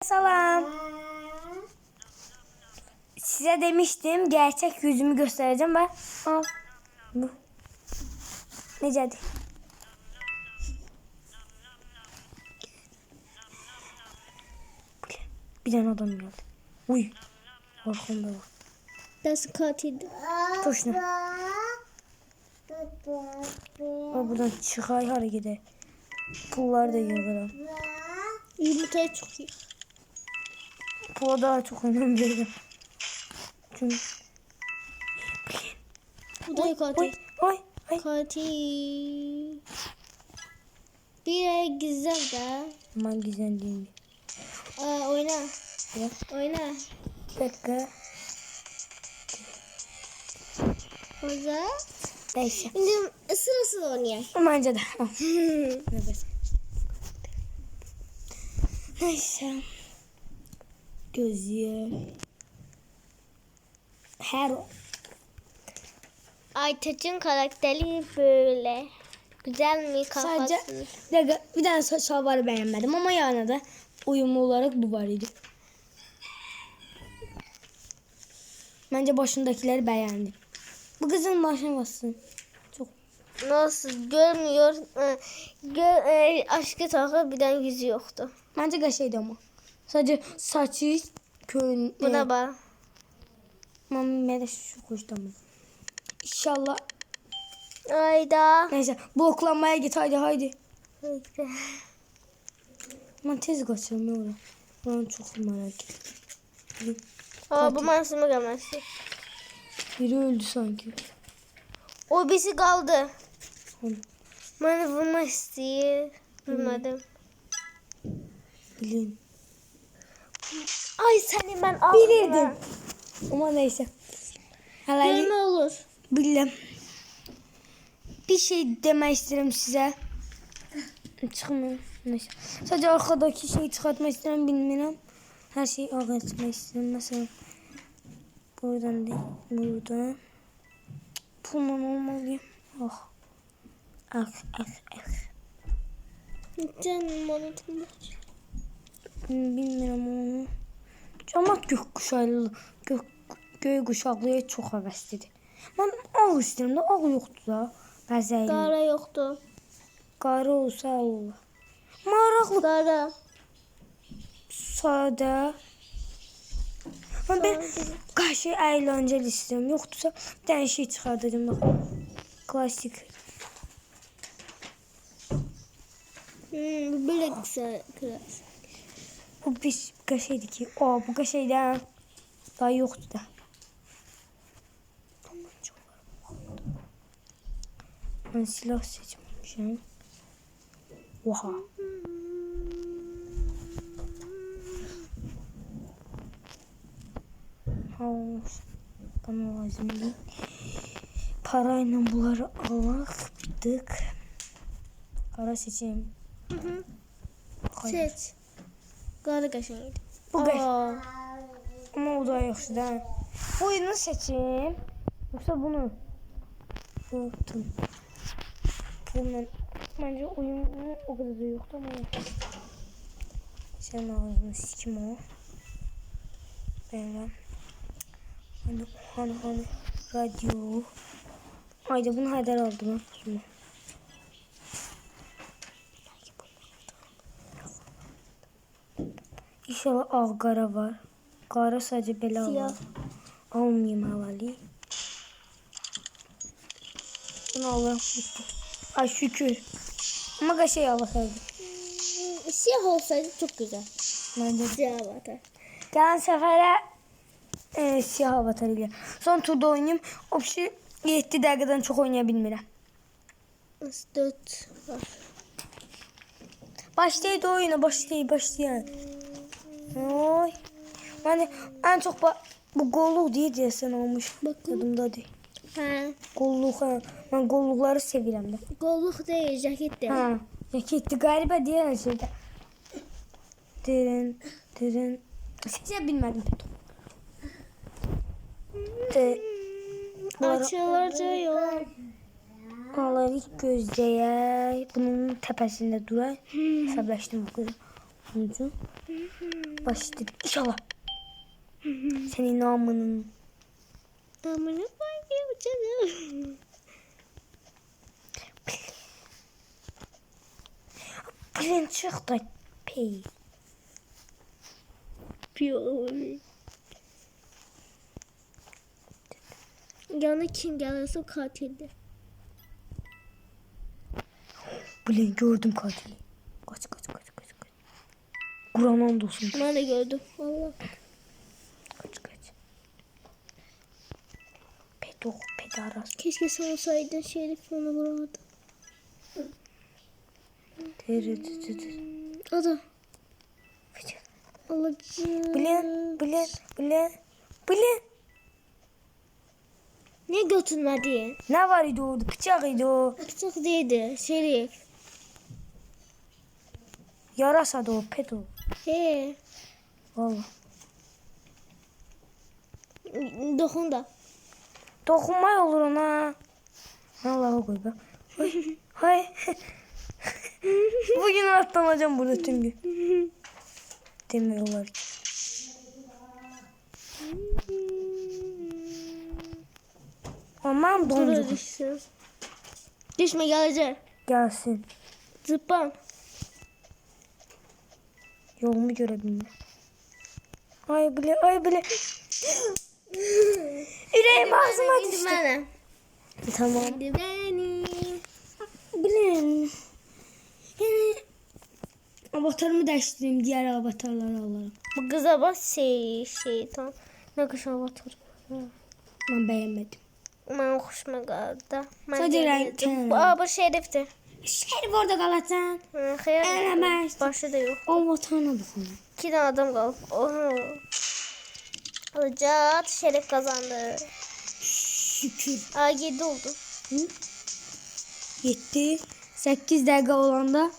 Salam. Size demiştim gerçek yüzümü göstereceğim ben. Al. Bu. Necədir? Bir tane adam geldi. Uy. Arkamda var. Nasıl katildi? Toşuna. Buradan çıkay harekete. Pullar da yığıram. Yumurtaya çıkıyor. Pula daha çok önem veririm. Çünkü... Bu da katil. Ay. Katil. Bir yere gizlen de. Aman gizlendiğim. Oyna. Ya. Oyna. Bir dakika. Hoca. Neyse. Şimdi sırasını oynayalım. Bence de. Evet. Neyse. Gözü. Her Aytaç'ın karakteri böyle. Güzel mi kafası? sadece bir tane şalvarı beğenmedim ama yani da uyumlu olarak bu var idi. Bence başındakileri beğendim. Bu kızın başına bassın. Çok. Nasıl görmüyor? Aşkı takı bir tane yüzü yoktu. Bence qəşəngdir ama. Sadece saçı köyün. Buna bak. Mən də şu xoşdamam. İnşallah. Ayda. Neyse bloklanmaya git haydi. Ben tez kaçıyorum ya oraya. Ben çok merak ettim. Bu masumı gelmesi. Biri öldü sanki. O birisi kaldı. Hı. Beni vurmak istiyor. Vurmadım. Bilin. Ay seni ben aldım. Bilirdim. Ama neyse. Görme olur. Bildim. Bir şey demek istedim size. Çıkmıyor. Neyse. Sadece arkadaki şeyi çıkartmak istedim bilmiyorum. Her şeyi ağırtmak istedim. Mesela buradan değil. Buradan. Bundan olmalıyım. Oh. Canım anlatım var. Bilmiyorum onu. Ama göy kuşaklıya çok həvəslidir. Mən ağ istəyirəm də, ağ yoxdur da. Bəzəyi. Qara yoktu. Qarı olsa olur. Maraqlı. Qara. Sadə. Ben qaşı əyləncəli istəyirəm. Yoxdursa bir dənə şey çıxardacağım. Bax. Klasik. Böyle kısa klas. Bu bir qaşaydı ki. Bu qaşaydı. Daha yoxdur da. Ben silah seçmişim. Oha. Bana lazım değil. Parayla bunları almak bittik. Kara seçeyim. Seç. Qara qəşəngdir. Bu qəşəng. Ama o da yaxşı da. Bu oyunu seçeyim. Yoksa bunu. Unuttum. Bundan bence oyun o kadar da yoktu ama sen ağzını sikim o. Böyle. Hani radyo. Haydi bunu haber aldım. İnşallah ağ qara var. Qara sadece belə Siyah. var. Almayayım havali. Bunu Allah bitti. Ay şükür. Ama qəşəng alasaydı. Siyah olsaydı çok güzel. Bence. Siyah avatar. Gələn səfərə siyah avatar ilə. Son turda oynayayım. O şey 7 dəqiqədən çox oynaya bilmirəm. 4 var. Başlaydı oyuna başlayın. Oy. Ben en çok bu golluk diye deyəsən olmuş. Bakın. Yadımda değil. Ha. Golluk ha. Ben gollukları sevirəm də. Golluk değil, ceket değil. Ha. Ceketli qəribə deyən şeydə. Derin. Sizə bilmədim. Açılacaq. Onları gözləyək. Bunun təpəsində duraq. Səbləşdim bu qızı. Neyse. Başladık inşallah. Senin namının. Amına koyayım canım. Bilin çıktı. Pey. Piyon. Yana kim gelirse katildir. Bilin gördüm katili. Kaç. Kur'an'ın olsun. Ben de gördüm. Allah. Kaç. Pedaras. Keşke sen olsaydın Şerif onu vuramadı. O da. Allah'ım. Bilin. Ne götürmedi? Ne var idi o? Bıçak idi o. Bıçak değildi. Şerif. Yarasa da o pedo. He. Valla. Dokun da. Dokunmay olur ona. Allah'a koy bak. Hay. Bugün atlanacağım burada tüm gün. Demiyorlar ki. Aman Sonra dondu. düşsün. Düşme gelecek. Gelsin. Zıplan. Yolumu görebilme. Ay bile. Yüreğim ağzıma düştü. Bana. Tamam. Şimdi beni. Bilin. Yani avatarımı değiştireyim, diğer avatarları alalım. Bu kıza bak şeytan. Ne kış avatar. Ben beğenmedim. Ben hoşuma geldi. Sadece renk. Bu Şerif'ti. Şerif orada kalacaksın. Hayır. Elemez. Başı da yok. Avatarına bakın. 2 tane adam kaldı. Oha. Alacak. Şerif kazandı. Şükür. 7 oldu. Yetti. 8 dakika olanda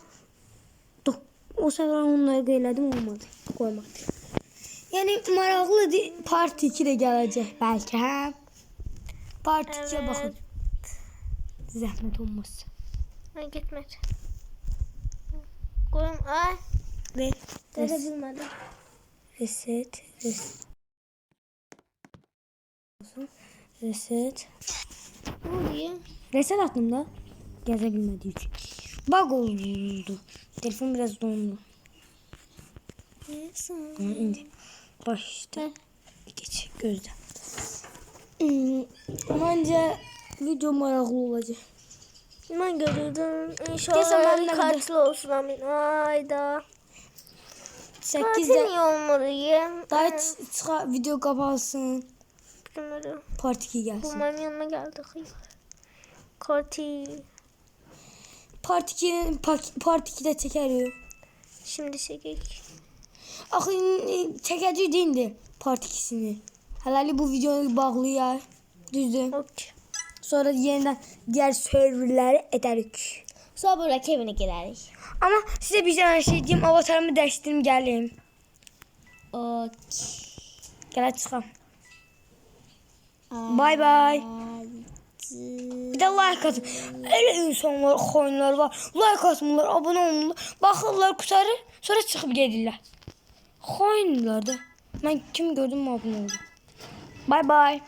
o sefer 10 dakika elədim, olmadı. Koymadı. Yani maraqlı part 2 de gelecek belki. Hə? Part 2'ye Evet. bakın. Zəhmət olmaz. Ben gitmedi. Koyun. Ay. Ve Görebilmedim. reset. Ne oluyor? Reset attım da gezebilmediği için. Bug oldu. Telefon biraz dondu. Neyse. İndi. Başta. Heh. Geç gözde. Bence video maraqlı olacak. Ben görürdüm. Kesin İnşallah ben de katil olsun amin. Ayda. 8 Katil de niye olmalıyım? daha video kapansın. Bilmiyorum. Part 2 Bu gelsin. benim yanıma geldi. Katil. Part 2'de çeker. Şimdi çekek. Axı çəkəcək indi part 2'sini. Hələlik bu videonu bağlayaq. Düzdür. Okey. Sonra yeniden diğer serverləri edərik. Sonra burada evine girerik. Ama size bir tane şey diyeyim. Avatarımı değiştirdim geleyim. Okey. Gələ çıxam. Bye bye. Bir de like atın. Öyle insanlar, xoyunlar var. Like atmırlar, abone olmurlar. Baxırlar, qutarır, sonra çıxıb gedirlər. Xoyunlar da. Mən kim gördüm abone oldum. Bye bye.